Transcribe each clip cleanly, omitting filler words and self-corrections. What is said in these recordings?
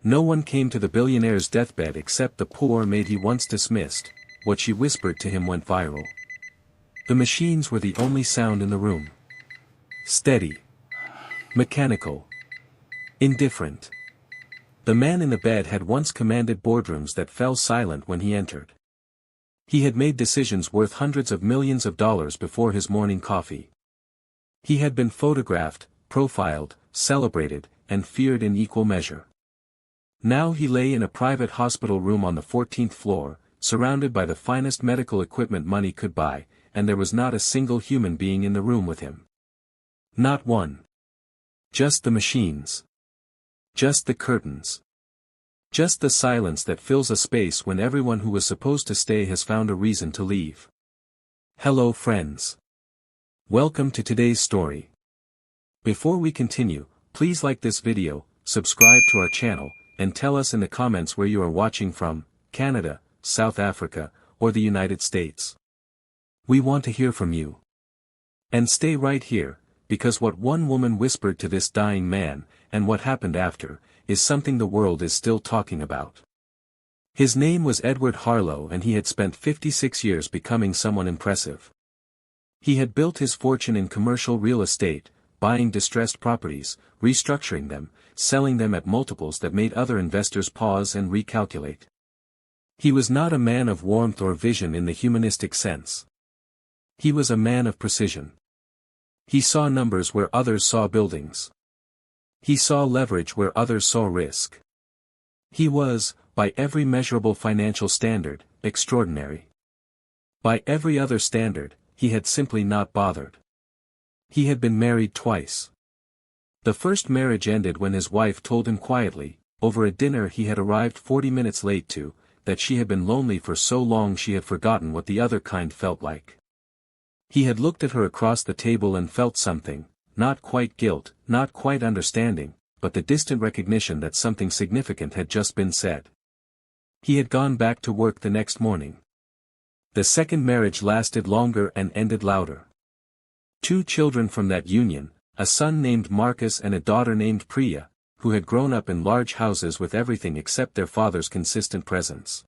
No one came to the billionaire's deathbed except the poor maid he once dismissed. What she whispered to him went viral. The machines were the only sound in the room. Steady. Mechanical. Indifferent. The man in the bed had once commanded boardrooms that fell silent when he entered. He had made decisions worth hundreds of millions of dollars before his morning coffee. He had been photographed, profiled, celebrated, and feared in equal measure. Now he lay in a private hospital room on the 14th floor, surrounded by the finest medical equipment money could buy, and there was not a single human being in the room with him. Not one. Just the machines. Just the curtains. Just the silence that fills a space when everyone who was supposed to stay has found a reason to leave. Hello friends. Welcome to today's story. Before we continue, please like this video, subscribe to our channel, and tell us in the comments where you are watching from, Canada, South Africa, or the United States. We want to hear from you. And stay right here, because what one woman whispered to this dying man, and what happened after, is something the world is still talking about. His name was Edward Harlow and he had spent 56 years becoming someone impressive. He had built his fortune in commercial real estate, buying distressed properties, restructuring them, selling them at multiples that made other investors pause and recalculate. He was not a man of warmth or vision in the humanistic sense. He was a man of precision. He saw numbers where others saw buildings. He saw leverage where others saw risk. He was, by every measurable financial standard, extraordinary. By every other standard, he had simply not bothered. He had been married twice. The first marriage ended when his wife told him quietly, over a dinner he had arrived 40 minutes late to, that she had been lonely for so long she had forgotten what the other kind felt like. He had looked at her across the table and felt something, not quite guilt, not quite understanding, but the distant recognition that something significant had just been said. He had gone back to work the next morning. The second marriage lasted longer and ended louder. 2 children from that union, a son named Marcus and a daughter named Priya, who had grown up in large houses with everything except their father's consistent presence.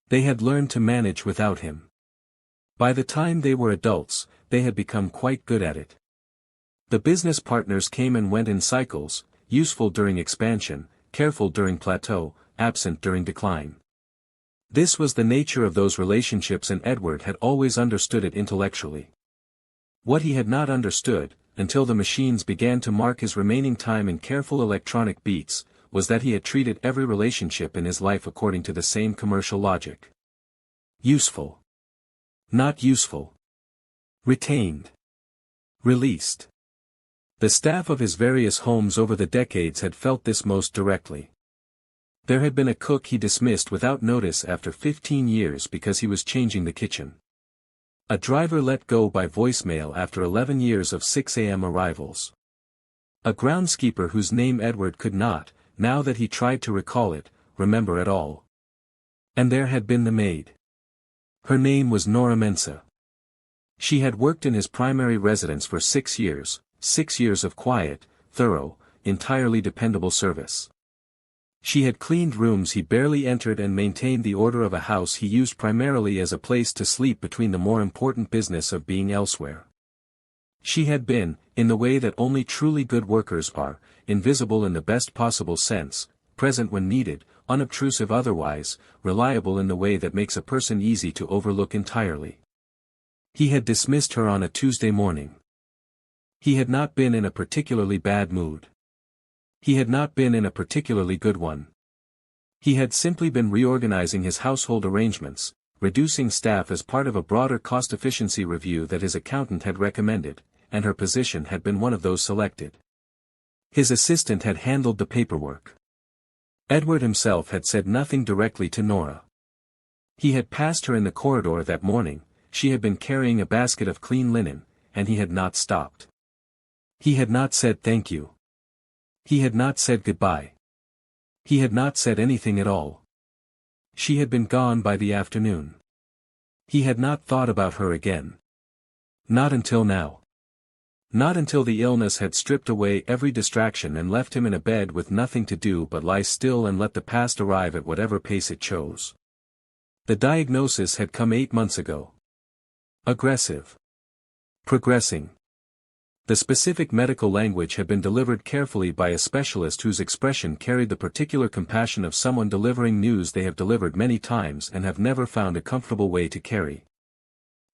They had learned to manage without him. By the time they were adults, they had become quite good at it. The business partners came and went in cycles, useful during expansion, careful during plateau, absent during decline. This was the nature of those relationships and Edward had always understood it intellectually. What he had not understood, until the machines began to mark his remaining time in careful electronic beats, was that he had treated every relationship in his life according to the same commercial logic. Useful. Not useful. Retained. Released. The staff of his various homes over the decades had felt this most directly. There had been a cook he dismissed without notice after 15 years because he was changing the kitchen. A driver let go by voicemail after 11 years of 6 a.m. arrivals. A groundskeeper whose name Edward could not, now that he tried to recall it, remember at all. And there had been the maid. Her name was Nora Mensah. She had worked in his primary residence for 6 years, 6 years of quiet, thorough, entirely dependable service. She had cleaned rooms he barely entered and maintained the order of a house he used primarily as a place to sleep between the more important business of being elsewhere. She had been, in the way that only truly good workers are, invisible in the best possible sense, present when needed, unobtrusive otherwise, reliable in the way that makes a person easy to overlook entirely. He had dismissed her on a Tuesday morning. He had not been in a particularly bad mood. He had not been in a particularly good one. He had simply been reorganizing his household arrangements, reducing staff as part of a broader cost-efficiency review that his accountant had recommended, and her position had been one of those selected. His assistant had handled the paperwork. Edward himself had said nothing directly to Nora. He had passed her in the corridor that morning, she had been carrying a basket of clean linen, and he had not stopped. He had not said thank you. He had not said goodbye. He had not said anything at all. She had been gone by the afternoon. He had not thought about her again. Not until now. Not until the illness had stripped away every distraction and left him in a bed with nothing to do but lie still and let the past arrive at whatever pace it chose. The diagnosis had come 8 months ago. Aggressive. Progressing. The specific medical language had been delivered carefully by a specialist whose expression carried the particular compassion of someone delivering news they have delivered many times and have never found a comfortable way to carry.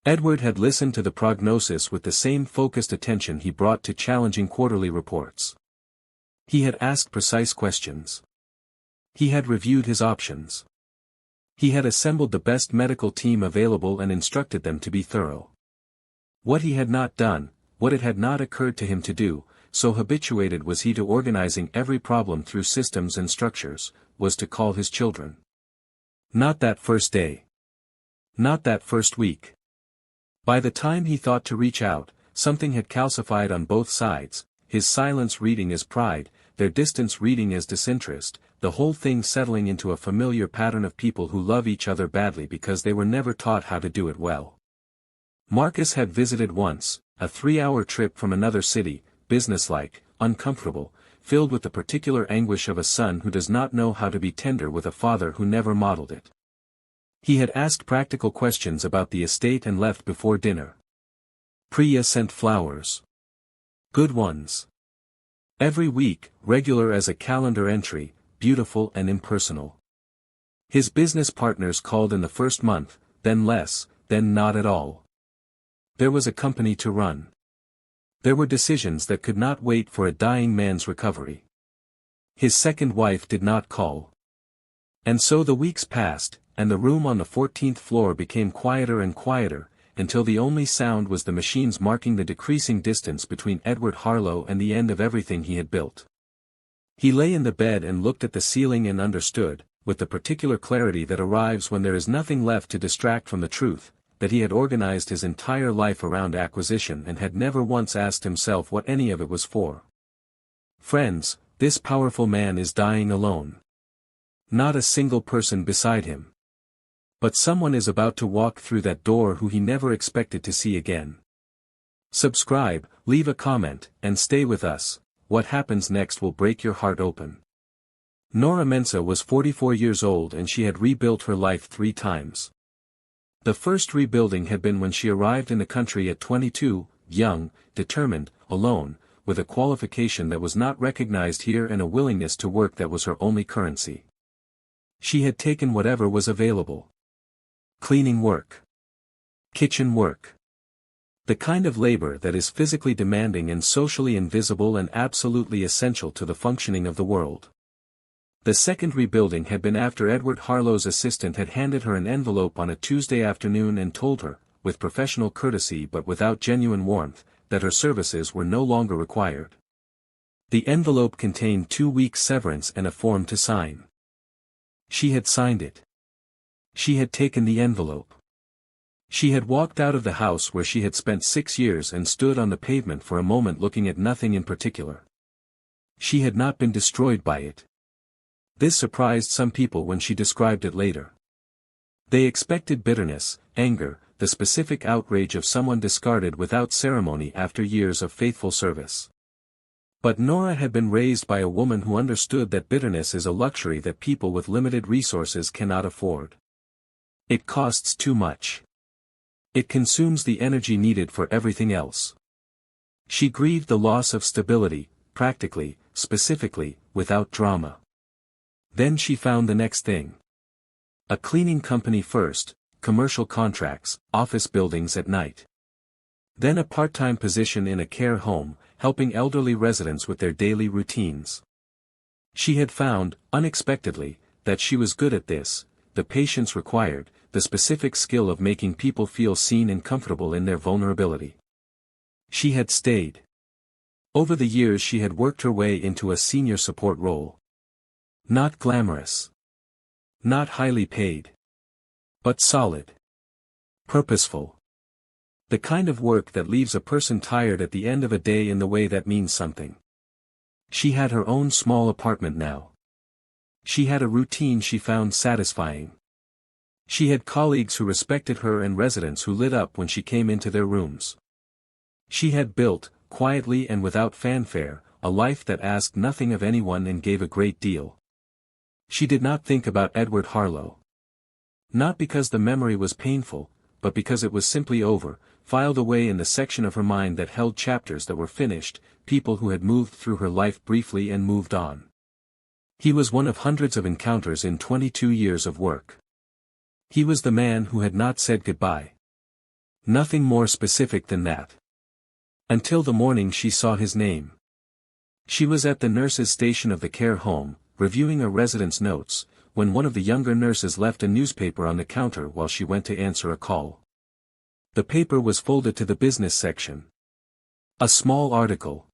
Edward had listened to the prognosis with the same focused attention he brought to challenging quarterly reports. He had asked precise questions. He had reviewed his options. He had assembled the best medical team available and instructed them to be thorough. What he had not done, what it had not occurred to him to do, so habituated was he to organizing every problem through systems and structures, was to call his children. Not that first day. Not that first week. By the time he thought to reach out, something had calcified on both sides, his silence reading as pride, their distance reading as disinterest, the whole thing settling into a familiar pattern of people who love each other badly because they were never taught how to do it well. Marcus had visited once, a 3-hour trip from another city, businesslike, uncomfortable, filled with the particular anguish of a son who does not know how to be tender with a father who never modeled it. He had asked practical questions about the estate and left before dinner. Priya sent flowers. Good ones. Every week, regular as a calendar entry, beautiful and impersonal. His business partners called in the first month, then less, then not at all. There was a company to run. There were decisions that could not wait for a dying man's recovery. His second wife did not call. And so the weeks passed, and the room on the 14th floor became quieter and quieter, until the only sound was the machines marking the decreasing distance between Edward Harlow and the end of everything he had built. He lay in the bed and looked at the ceiling and understood, with the particular clarity that arrives when there is nothing left to distract from the truth, that he had organized his entire life around acquisition and had never once asked himself what any of it was for. Friends, this powerful man is dying alone. Not a single person beside him. But someone is about to walk through that door who he never expected to see again. Subscribe, leave a comment, and stay with us. What happens next will break your heart open. Nora Mensah was 44 years old and she had rebuilt her life 3 times. The first rebuilding had been when she arrived in the country at 22, young, determined, alone, with a qualification that was not recognized here and a willingness to work that was her only currency. She had taken whatever was available. Cleaning work. Kitchen work. The kind of labor that is physically demanding and socially invisible and absolutely essential to the functioning of the world. The second rebuilding had been after Edward Harlow's assistant had handed her an envelope on a Tuesday afternoon and told her, with professional courtesy but without genuine warmth, that her services were no longer required. The envelope contained 2 weeks' severance and a form to sign. She had signed it. She had taken the envelope. She had walked out of the house where she had spent 6 years and stood on the pavement for a moment looking at nothing in particular. She had not been destroyed by it. This surprised some people when she described it later. They expected bitterness, anger, the specific outrage of someone discarded without ceremony after years of faithful service. But Nora had been raised by a woman who understood that bitterness is a luxury that people with limited resources cannot afford. It costs too much. It consumes the energy needed for everything else. She grieved the loss of stability, practically, specifically, without drama. Then she found the next thing. A cleaning company first, commercial contracts, office buildings at night. Then a part-time position in a care home, helping elderly residents with their daily routines. She had found, unexpectedly, that she was good at this, the patience required, the specific skill of making people feel seen and comfortable in their vulnerability. She had stayed. Over the years she had worked her way into a senior support role. Not glamorous. Not highly paid. But solid. Purposeful. The kind of work that leaves a person tired at the end of a day in the way that means something. She had her own small apartment now. She had a routine she found satisfying. She had colleagues who respected her and residents who lit up when she came into their rooms. She had built, quietly and without fanfare, a life that asked nothing of anyone and gave a great deal. She did not think about Edward Harlow. Not because the memory was painful, but because it was simply over, filed away in the section of her mind that held chapters that were finished, people who had moved through her life briefly and moved on. He was one of hundreds of encounters in 22 years of work. He was the man who had not said goodbye. Nothing more specific than that. Until the morning she saw his name. She was at the nurse's station of the care home, reviewing a resident's notes, when one of the younger nurses left a newspaper on the counter while she went to answer a call. The paper was folded to the business section. A small article.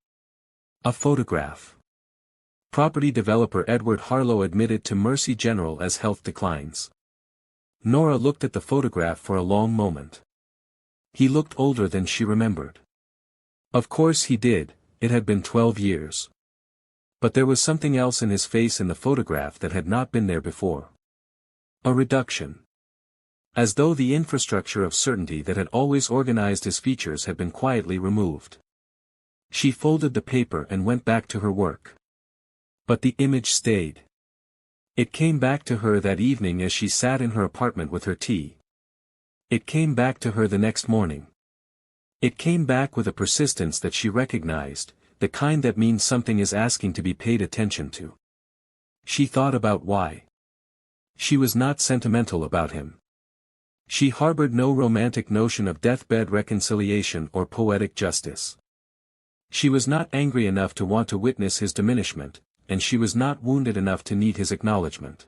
A photograph. Property developer Edward Harlow admitted to Mercy General as health declines. Nora looked at the photograph for a long moment. He looked older than she remembered. Of course he did, it had been 12 years. But there was something else in his face in the photograph that had not been there before. A reduction. As though the infrastructure of certainty that had always organized his features had been quietly removed. She folded the paper and went back to her work. But the image stayed. It came back to her that evening as she sat in her apartment with her tea. It came back to her the next morning. It came back with a persistence that she recognized, the kind that means something is asking to be paid attention to. She thought about why. She was not sentimental about him. She harbored no romantic notion of deathbed reconciliation or poetic justice. She was not angry enough to want to witness his diminishment, and she was not wounded enough to need his acknowledgement.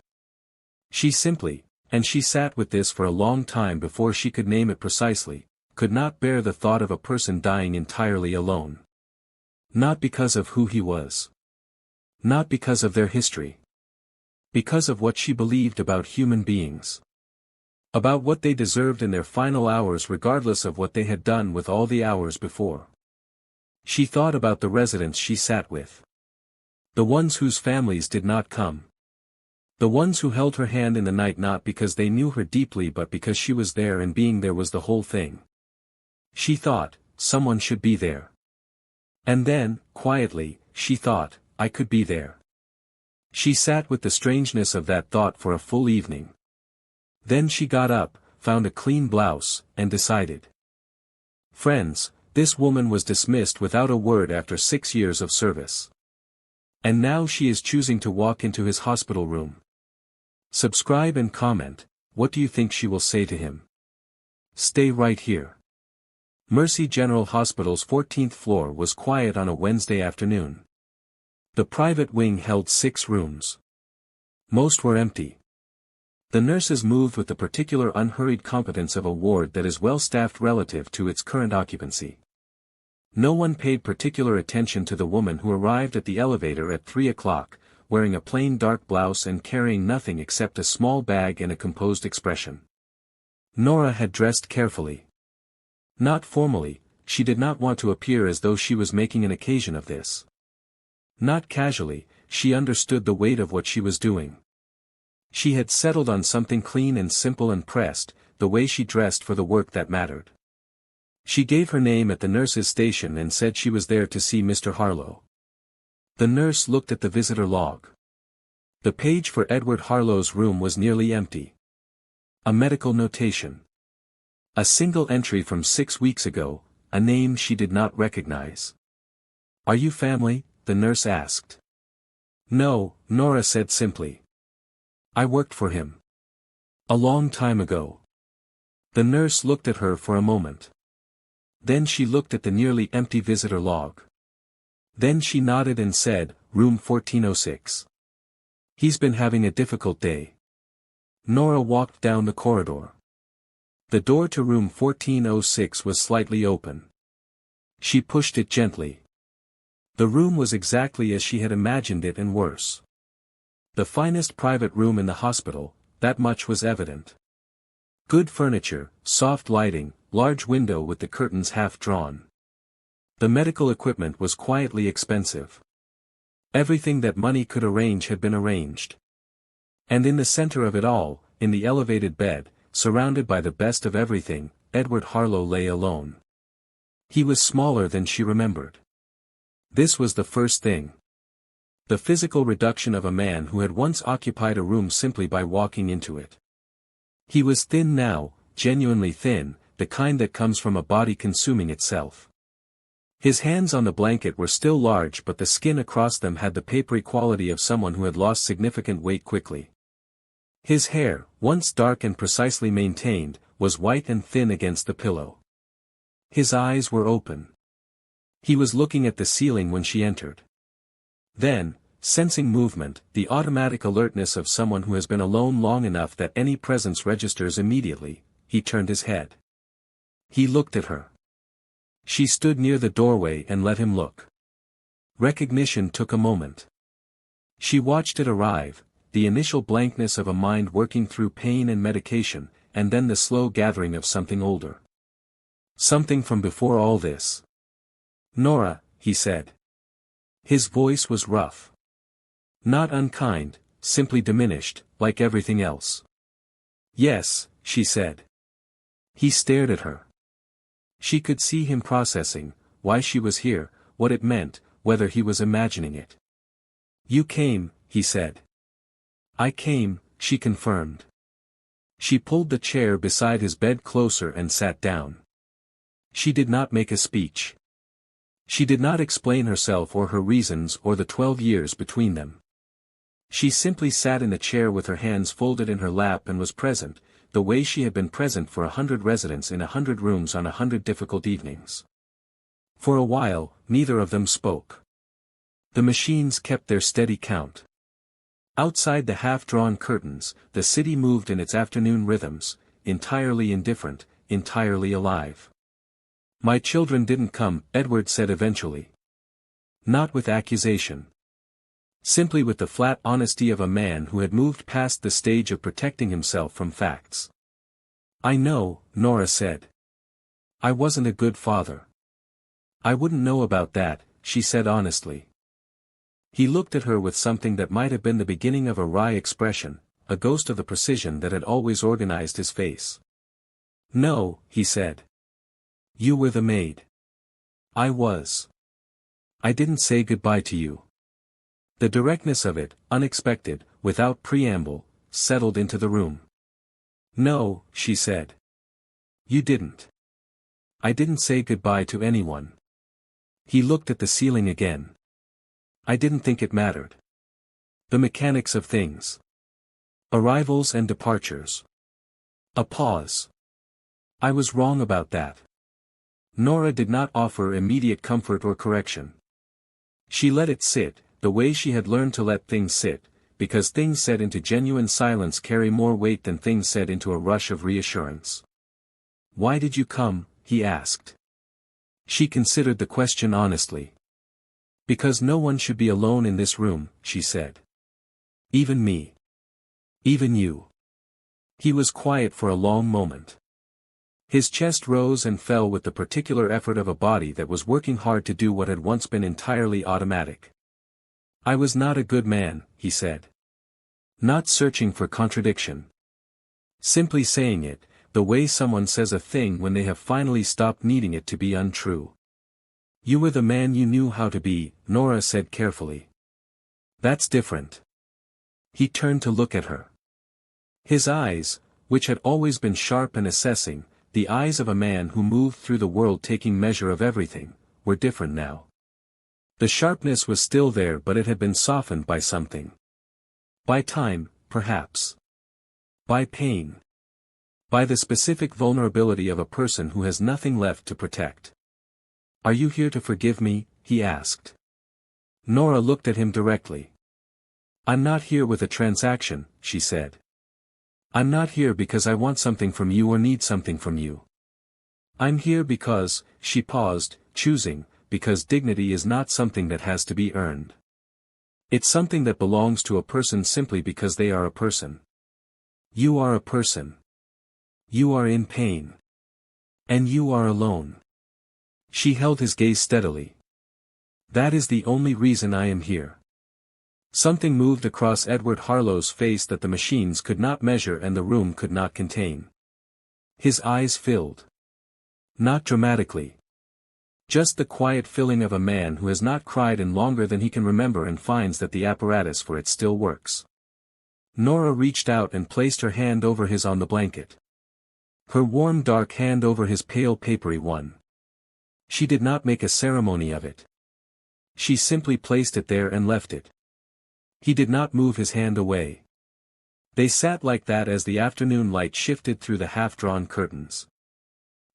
She simply, and she sat with this for a long time before she could name it precisely, could not bear the thought of a person dying entirely alone. Not because of who he was. Not because of their history. Because of what she believed about human beings. About what they deserved in their final hours regardless of what they had done with all the hours before. She thought about the residents she sat with. The ones whose families did not come. The ones who held her hand in the night not because they knew her deeply but because she was there and being there was the whole thing. She thought, someone should be there. And then, quietly, she thought, I could be there. She sat with the strangeness of that thought for a full evening. Then she got up, found a clean blouse, and decided. Friends, this woman was dismissed without a word after 6 years of service. And now she is choosing to walk into his hospital room. Subscribe and comment, what do you think she will say to him? Stay right here. Mercy General Hospital's 14th floor was quiet on a Wednesday afternoon. The private wing held 6 rooms. Most were empty. The nurses moved with the particular unhurried competence of a ward that is well-staffed relative to its current occupancy. No one paid particular attention to the woman who arrived at the elevator at 3 o'clock, wearing a plain dark blouse and carrying nothing except a small bag and a composed expression. Nora had dressed carefully. Not formally, she did not want to appear as though she was making an occasion of this. Not casually, she understood the weight of what she was doing. She had settled on something clean and simple and pressed, the way she dressed for the work that mattered. She gave her name at the nurse's station and said she was there to see Mr. Harlow. The nurse looked at the visitor log. The page for Edward Harlow's room was nearly empty. A medical notation. A single entry from 6 weeks ago, a name she did not recognize. Are you family? The nurse asked. No, Nora said simply. I worked for him. A long time ago. The nurse looked at her for a moment. Then she looked at the nearly empty visitor log. Then she nodded and said, Room 1406. He's been having a difficult day. Nora walked down the corridor. The door to room 1406 was slightly open. She pushed it gently. The room was exactly as she had imagined it and worse. The finest private room in the hospital, that much was evident. Good furniture, soft lighting, large window with the curtains half drawn. The medical equipment was quietly expensive. Everything that money could arrange had been arranged. And in the center of it all, in the elevated bed, surrounded by the best of everything, Edward Harlow lay alone. He was smaller than she remembered. This was the first thing. The physical reduction of a man who had once occupied a room simply by walking into it. He was thin now, genuinely thin, the kind that comes from a body consuming itself. His hands on the blanket were still large, but the skin across them had the papery quality of someone who had lost significant weight quickly. His hair, once dark and precisely maintained, was white and thin against the pillow. His eyes were open. He was looking at the ceiling when she entered. Then, sensing movement, the automatic alertness of someone who has been alone long enough that any presence registers immediately, he turned his head. He looked at her. She stood near the doorway and let him look. Recognition took a moment. She watched it arrive, the initial blankness of a mind working through pain and medication, and then the slow gathering of something older. Something from before all this. "Nora," he said. His voice was rough. Not unkind, simply diminished, like everything else. "Yes," she said. He stared at her. She could see him processing, why she was here, what it meant, whether he was imagining it. "You came," he said. "I came," she confirmed. She pulled the chair beside his bed closer and sat down. She did not make a speech. She did not explain herself or her reasons or the 12 years between them. She simply sat in the chair with her hands folded in her lap and was present, the way she had been present for 100 residents in 100 rooms on 100 difficult evenings. For a while, neither of them spoke. The machines kept their steady count. Outside the half-drawn curtains, the city moved in its afternoon rhythms, entirely indifferent, entirely alive. "My children didn't come," Edward said eventually. Not with accusation. Simply with the flat honesty of a man who had moved past the stage of protecting himself from facts. "I know," Nora said. "I wasn't a good father." "I wouldn't know about that," she said honestly. He looked at her with something that might have been the beginning of a wry expression, a ghost of the precision that had always organized his face. "No," he said. "You were the maid." "I was. I didn't say goodbye to you." The directness of it, unexpected, without preamble, settled into the room. "No," she said. "You didn't." "I didn't say goodbye to anyone." He looked at the ceiling again. "I didn't think it mattered. The mechanics of things. Arrivals and departures." A pause. "I was wrong about that." Nora did not offer immediate comfort or correction. She let it sit, the way she had learned to let things sit, because things said into genuine silence carry more weight than things said into a rush of reassurance. "Why did you come?" he asked. She considered the question honestly. "Because no one should be alone in this room," she said. "Even me. Even you." He was quiet for a long moment. His chest rose and fell with the particular effort of a body that was working hard to do what had once been entirely automatic. "I was not a good man," he said. Not searching for contradiction. Simply saying it, the way someone says a thing when they have finally stopped needing it to be untrue. "You were the man you knew how to be," Nora said carefully. "That's different." He turned to look at her. His eyes, which had always been sharp and assessing, the eyes of a man who moved through the world taking measure of everything, were different now. The sharpness was still there, but it had been softened by something. By time, perhaps. By pain. By the specific vulnerability of a person who has nothing left to protect. "Are you here to forgive me?" he asked. Nora looked at him directly. "I'm not here with a transaction," she said. "I'm not here because I want something from you or need something from you. I'm here because," she paused, choosing, "because dignity is not something that has to be earned. It's something that belongs to a person simply because they are a person. You are a person. You are in pain. And you are alone." She held his gaze steadily. "That is the only reason I am here." Something moved across Edward Harlow's face that the machines could not measure and the room could not contain. His eyes filled. Not dramatically. Just the quiet feeling of a man who has not cried in longer than he can remember and finds that the apparatus for it still works. Nora reached out and placed her hand over his on the blanket. Her warm dark hand over his pale papery one. She did not make a ceremony of it. She simply placed it there and left it. He did not move his hand away. They sat like that as the afternoon light shifted through the half-drawn curtains.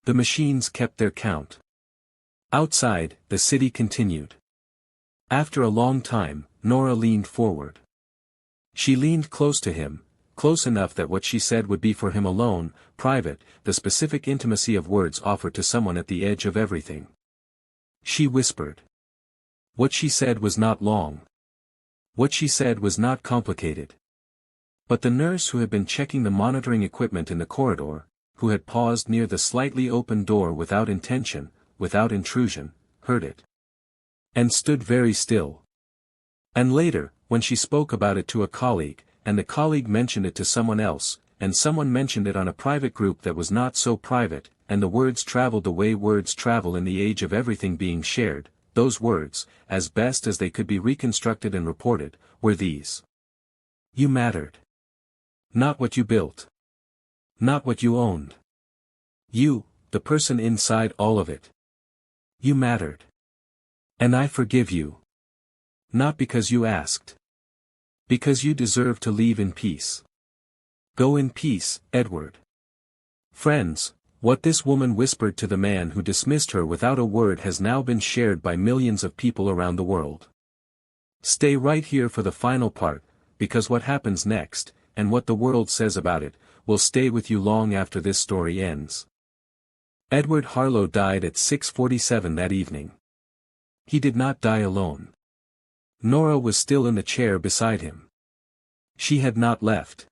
The machines kept their count. Outside, the city continued. After a long time, Nora leaned forward. She leaned close to him, close enough that what she said would be for him alone, private, the specific intimacy of words offered to someone at the edge of everything. She whispered. What she said was not long. What she said was not complicated. But the nurse who had been checking the monitoring equipment in the corridor, who had paused near the slightly open door without intention, without intrusion, heard it. And stood very still. And later, when she spoke about it to a colleague, and the colleague mentioned it to someone else, and someone mentioned it on a private group that was not so private, and the words traveled the way words travel in the age of everything being shared, those words, as best as they could be reconstructed and reported, were these. You mattered. Not what you built. Not what you owned. You, the person inside all of it. You mattered. And I forgive you. Not because you asked. Because you deserve to leave in peace. Go in peace, Edward. Friends, what this woman whispered to the man who dismissed her without a word has now been shared by millions of people around the world. Stay right here for the final part, because what happens next, and what the world says about it, will stay with you long after this story ends. Edward Harlow died at 6:47 that evening. He did not die alone. Nora was still in the chair beside him. She had not left.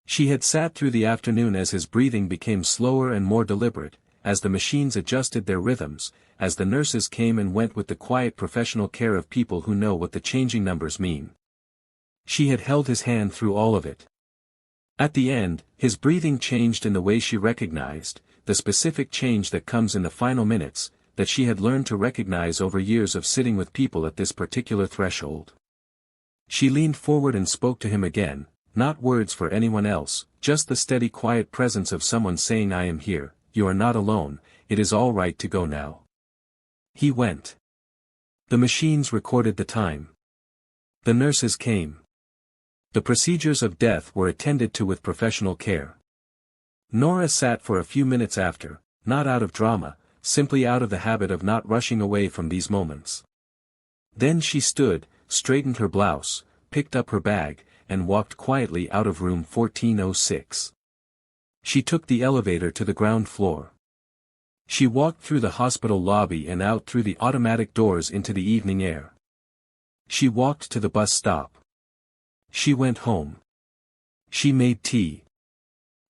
She had sat through the afternoon as his breathing became slower and more deliberate, as the machines adjusted their rhythms, as the nurses came and went with the quiet professional care of people who know what the changing numbers mean. She had held his hand through all of it. At the end, his breathing changed in the way she recognized, the specific change that comes in the final minutes, that she had learned to recognize over years of sitting with people at this particular threshold. She leaned forward and spoke to him again, not words for anyone else, just the steady quiet presence of someone saying I am here, you are not alone, it is all right to go now. He went. The machines recorded the time. The nurses came. The procedures of death were attended to with professional care. Nora sat for a few minutes after, not out of drama, simply out of the habit of not rushing away from these moments. Then she stood, straightened her blouse, picked up her bag, and walked quietly out of room 1406. She took the elevator to the ground floor. She walked through the hospital lobby and out through the automatic doors into the evening air. She walked to the bus stop. She went home. She made tea.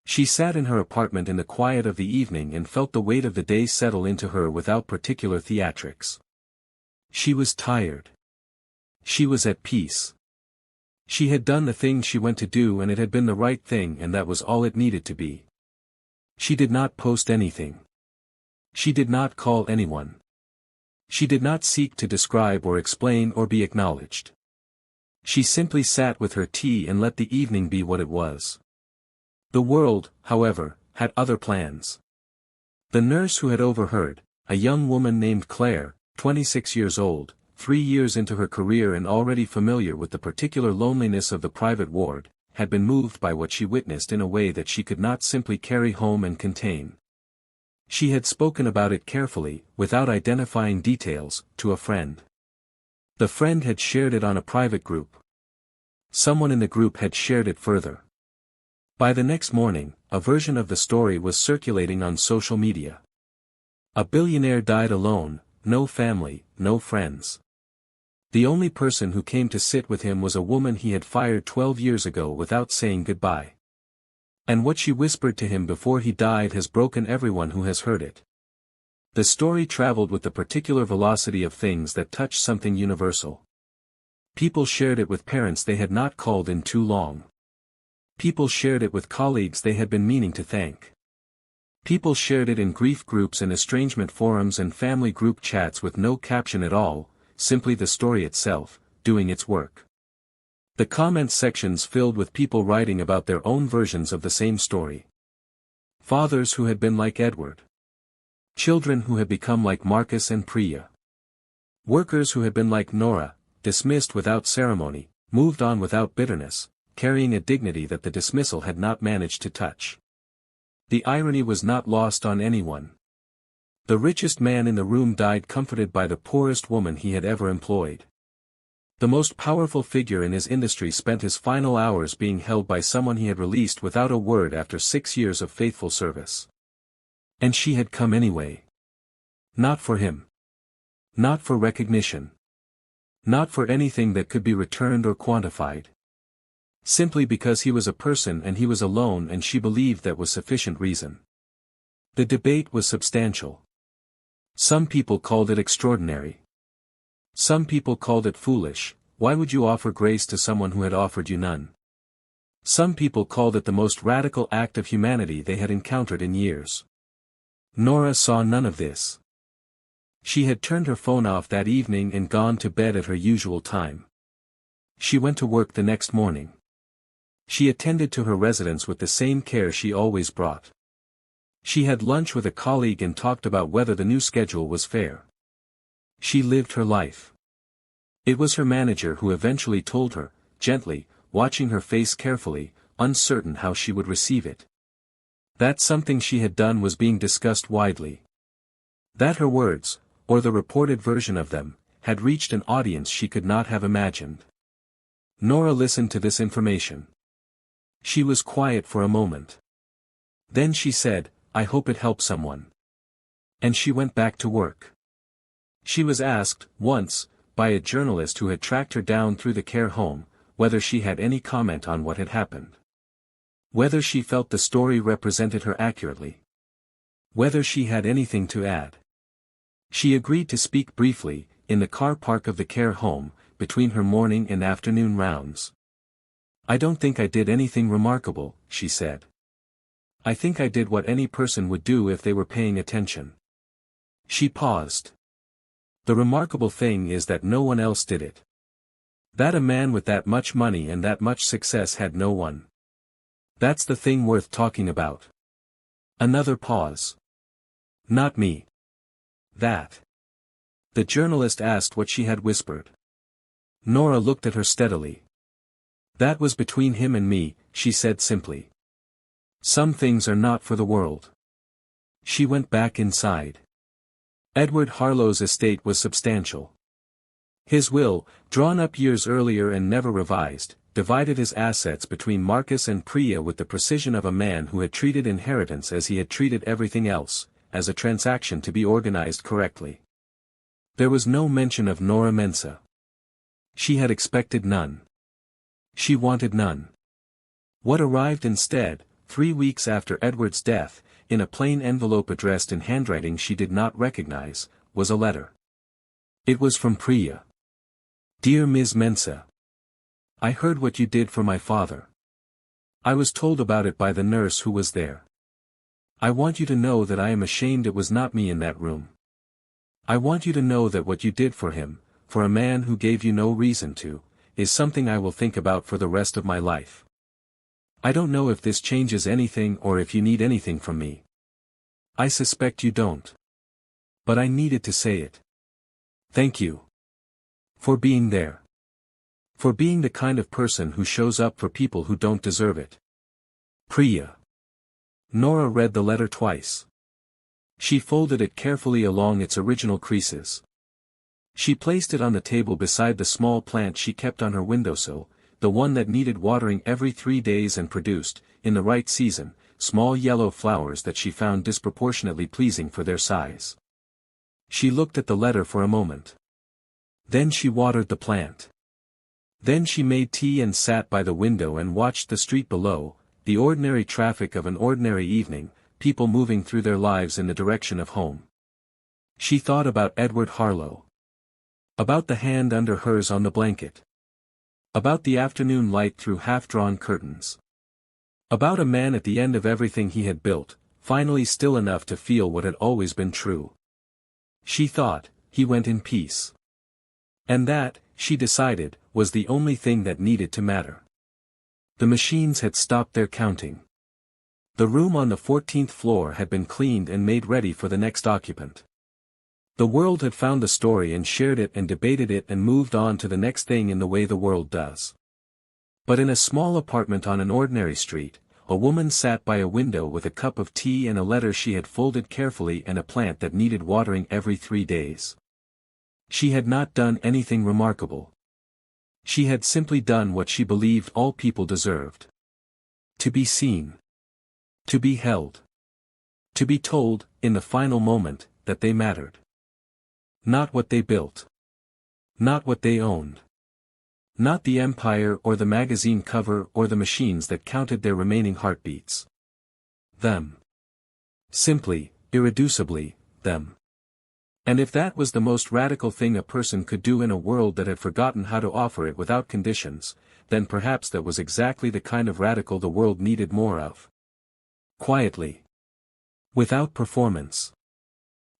She sat in her apartment in the quiet of the evening and felt the weight of the day settle into her without particular theatrics. She was tired. She was at peace. She had done the thing she went to do and it had been the right thing and that was all it needed to be. She did not post anything. She did not call anyone. She did not seek to describe or explain or be acknowledged. She simply sat with her tea and let the evening be what it was. The world, however, had other plans. The nurse who had overheard, a young woman named Claire, 26 years old, 3 years into her career and already familiar with the particular loneliness of the private ward, had been moved by what she witnessed in a way that she could not simply carry home and contain. She had spoken about it carefully, without identifying details, to a friend. The friend had shared it on a private group. Someone in the group had shared it further. By the next morning, a version of the story was circulating on social media. A billionaire died alone, no family, no friends. The only person who came to sit with him was a woman he had fired 12 years ago without saying goodbye. And what she whispered to him before he died has broken everyone who has heard it. The story traveled with the particular velocity of things that touch something universal. People shared it with parents they had not called in too long. People shared it with colleagues they had been meaning to thank. People shared it in grief groups and estrangement forums and family group chats with no caption at all, simply the story itself, doing its work. The comment sections filled with people writing about their own versions of the same story. Fathers who had been like Edward. Children who had become like Marcus and Priya. Workers who had been like Nora, dismissed without ceremony, moved on without bitterness, carrying a dignity that the dismissal had not managed to touch. The irony was not lost on anyone. The richest man in the room died comforted by the poorest woman he had ever employed. The most powerful figure in his industry spent his final hours being held by someone he had released without a word after 6 years of faithful service. And she had come anyway. Not for him. Not for recognition. Not for anything that could be returned or quantified. Simply because he was a person and he was alone, and she believed that was sufficient reason. The debate was substantial. Some people called it extraordinary. Some people called it foolish. Why would you offer grace to someone who had offered you none? Some people called it the most radical act of humanity they had encountered in years. Nora saw none of this. She had turned her phone off that evening and gone to bed at her usual time. She went to work the next morning. She attended to her residence with the same care she always brought. She had lunch with a colleague and talked about whether the new schedule was fair. She lived her life. It was her manager who eventually told her, gently, watching her face carefully, uncertain how she would receive it. That something she had done was being discussed widely. That her words, or the reported version of them, had reached an audience she could not have imagined. Nora listened to this information. She was quiet for a moment. Then she said, "I hope it helps someone." And she went back to work. She was asked, once, by a journalist who had tracked her down through the care home, whether she had any comment on what had happened. Whether she felt the story represented her accurately. Whether she had anything to add. She agreed to speak briefly, in the car park of the care home, between her morning and afternoon rounds. "I don't think I did anything remarkable," she said. "I think I did what any person would do if they were paying attention." She paused. "The remarkable thing is that no one else did it. That a man with that much money and that much success had no one. That's the thing worth talking about." Another pause. "Not me." "That." The journalist asked what she had whispered. Nora looked at her steadily. "That was between him and me," she said simply. "Some things are not for the world." She went back inside. Edward Harlow's estate was substantial. His will, drawn up years earlier and never revised, divided his assets between Marcus and Priya with the precision of a man who had treated inheritance as he had treated everything else, as a transaction to be organized correctly. There was no mention of Nora Mensa. She had expected none. She wanted none. What arrived instead, 3 weeks after Edward's death, in a plain envelope addressed in handwriting she did not recognize, was a letter. It was from Priya. "Dear Ms. Mensa. I heard what you did for my father. I was told about it by the nurse who was there. I want you to know that I am ashamed it was not me in that room. I want you to know that what you did for him, for a man who gave you no reason to, is something I will think about for the rest of my life. I don't know if this changes anything or if you need anything from me. I suspect you don't. But I needed to say it. Thank you. For being there. For being the kind of person who shows up for people who don't deserve it. Priya." Nora read the letter twice. She folded it carefully along its original creases. She placed it on the table beside the small plant she kept on her windowsill, the one that needed watering every 3 days and produced, in the right season, small yellow flowers that she found disproportionately pleasing for their size. She looked at the letter for a moment. Then she watered the plant. Then she made tea and sat by the window and watched the street below, the ordinary traffic of an ordinary evening, people moving through their lives in the direction of home. She thought about Edward Harlow. About the hand under hers on the blanket. About the afternoon light through half-drawn curtains. About a man at the end of everything he had built, finally still enough to feel what had always been true. She thought, he went in peace. And that, she decided, was the only thing that needed to matter. The machines had stopped their counting. The room on the 14th floor had been cleaned and made ready for the next occupant. The world had found the story and shared it and debated it and moved on to the next thing in the way the world does. But in a small apartment on an ordinary street, a woman sat by a window with a cup of tea and a letter she had folded carefully and a plant that needed watering every 3 days. She had not done anything remarkable. She had simply done what she believed all people deserved. To be seen. To be held. To be told, in the final moment, that they mattered. Not what they built. Not what they owned. Not the empire or the magazine cover or the machines that counted their remaining heartbeats. Them. Simply, irreducibly, them. And if that was the most radical thing a person could do in a world that had forgotten how to offer it without conditions, then perhaps that was exactly the kind of radical the world needed more of. Quietly. Without performance.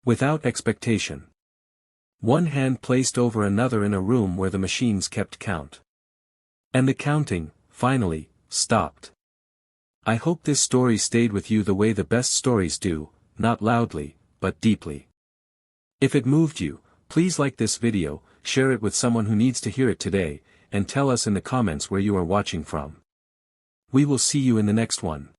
Without expectation. One hand placed over another in a room where the machines kept count. And the counting, finally, stopped. I hope this story stayed with you the way the best stories do, not loudly, but deeply. If it moved you, please like this video, share it with someone who needs to hear it today, and tell us in the comments where you are watching from. We will see you in the next one.